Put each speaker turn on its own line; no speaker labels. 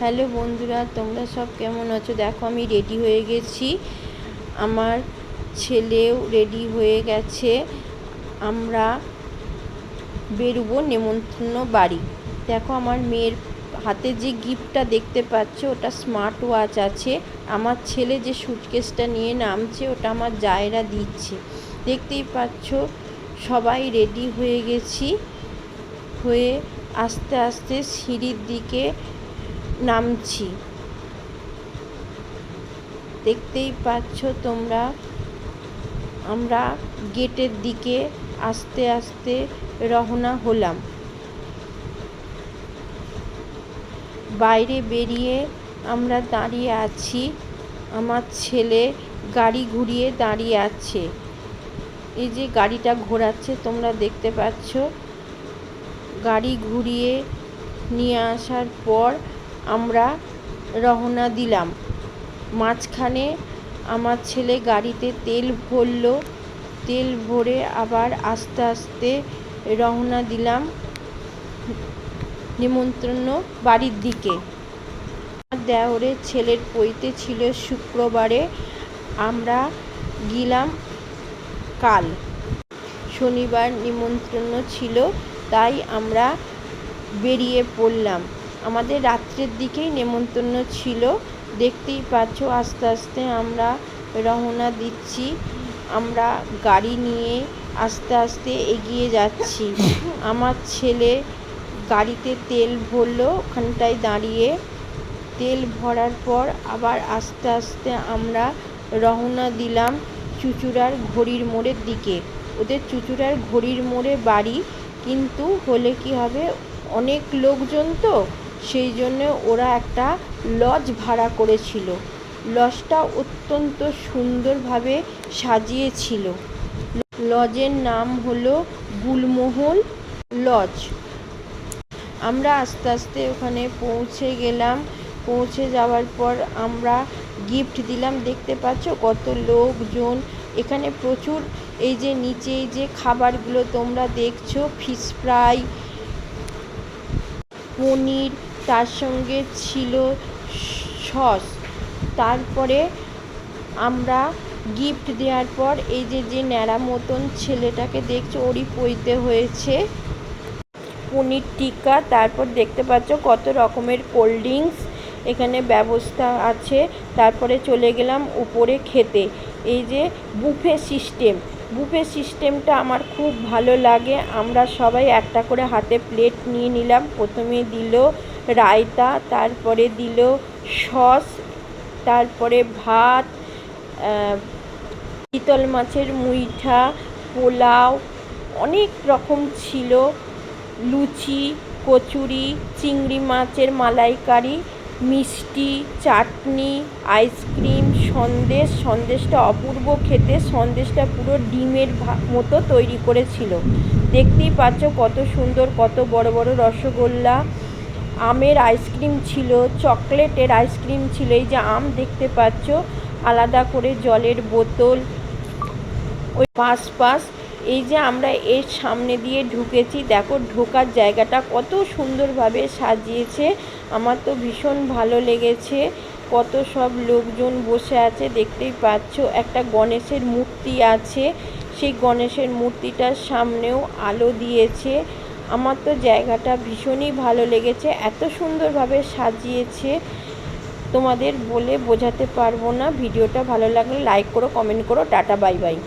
Hello বন্ধুরা, তোমরা সব কেমন আছো? দেখো আমি রেডি হয়ে গেছি, আমার ছেলেও রেডি হয়ে গেছে। আমরা বেরোবো নেমন্তন্ন বাড়ি। দেখো আমার মেয়ের হাতে যে গিফটটা দেখতে পাচ্ছ ওটা স্মার্ট ওয়াচ আছে। আমার ছেলে যে সুটকেসটা নিয়ে নামছে ওটা আমার জায়েরা দিচ্ছে। দেখতেই পাচ্ছ সবাই রেডি হয়ে গেছি, হয়ে আস্তে আস্তে সিঁড়ির দিকে নামছি। দেখতেই পাচ্ছ তোমরা, আমরা গেটের দিকে আস্তে আস্তে রওনা হলাম। বাইরে বেরিয়ে আমরা দাঁড়িয়ে আছি, আমার ছেলে গাড়ি ঘুরিয়ে দাঁড়িয়ে আছে। এই যে গাড়িটা ঘোরাচ্ছে তোমরা দেখতে পাচ্ছ। গাড়ি ঘুরিয়ে নিয়ে আসার পর আমরা রওনা দিলাম। মাঝখানে আমার ছেলে গাড়িতে তেল ভরলো, তেল ভরে আবার আস্তে আস্তে রওনা দিলাম নিমন্ত্রণ বাড়ির দিকে। আমার দেওরের ছেলের পৈতে ছিল শুক্রবারে, আমরা গেলাম কাল। শনিবার নিমন্ত্রণ ছিল, তাই আমরা বেরিয়ে পড়লাম। আমাদের রাত্রের দিকেই নেমন্তন্ন ছিল। দেখতেই পাচ্ছ আস্তে আস্তে আমরা রওনা দিচ্ছি। আমরা গাড়ি নিয়ে আস্তে আস্তে এগিয়ে যাচ্ছি। আমার ছেলে গাড়িতে তেল ভরলো, ওখানটায় দাঁড়িয়ে তেল ভরার পর আবার আস্তে আস্তে আমরা রওনা দিলাম চুঁচুড়ার ঘড়ির মোড়ের দিকে। ওদের চুঁচুড়ার ঘড়ির মোড়ে বাড়ি, কিন্তু হলে কি হবে, অনেক লোকজন তো, সেই জন্য ওরা একটা লজ ভাড়া করেছিল। লজটা অত্যন্ত সুন্দরভাবে সাজিয়েছিল। লজের নাম হলো গুলমহল লজ। আমরা আস্তে আস্তে ওখানে পৌঁছে গেলাম। পৌঁছে যাওয়ার পর আমরা গিফট দিলাম। দেখতে পাচ্ছ কত লোকজন এখানে, প্রচুর। এই যে নিচে এই যে খাবারগুলো তোমরা দেখছো, ফিশ ফ্রাই, পনির, তার সঙ্গে ছিল সস। তারপরে আমরা গিফট দেওয়ার পর এই যে যে ন্যাড়া মতন ছেলেটাকে দেখছো, ওরই পৈতে হয়েছে পনির টিক্কা। তারপর দেখতে পাচ্ছ কত রকমের কোল্ড ড্রিঙ্কস এখানে ব্যবস্থা আছে। তারপরে চলে গেলাম উপরে খেতে। এই যে বুফে সিস্টেম, বুফে সিস্টেমটা আমার খুব ভালো লাগে। আমরা সবাই একটা করে হাতে প্লেট নিয়ে নিলাম। প্রথমে দিল রায়তা, তারপরে দিল সস, তারপরে ভাত, চিতল মাছের মুইঠা, পোলাও, অনেক রকম ছিল, লুচি, কচুরি, চিংড়ি মাছের মালাইকারি, মিষ্টি, চাটনি, আইসক্রিম, সন্দেশ। সন্দেশটা অপূর্ব খেতে, সন্দেশটা পুরো ডিমের মতো তৈরি করেছিল। দেখতেই পাচ্ছ কত সুন্দর, কত বড় বড় রসগোল্লা। আমের আইসক্রিম ছিল, চকলেটের আইসক্রিম ছিল। এই যে আম দেখতে পাচ্ছ, আলাদা করে জলের বোতল, ওই পাশ। এই যে আমরা এর সামনে দিয়ে ঢুকেছি, দেখো ঢোকার জায়গাটা কত সুন্দরভাবে সাজিয়েছে। আমার তো ভীষণ ভালো লেগেছে। কত সব লোকজন বসে আছে দেখতেই পাচ্ছ। একটা গণেশের মূর্তি আছে, সেই গণেশের মূর্তিটার সামনেও আলো দিয়েছে। আমার তো জায়গাটা ভীষণই ভালো লেগেছে, এত সুন্দরভাবে সাজিয়েছে, তোমাদের বলে বোঝাতে পারবো না। ভিডিওটা ভালো লাগলে লাইক করো, কমেন্ট করো। Tata, bye bye.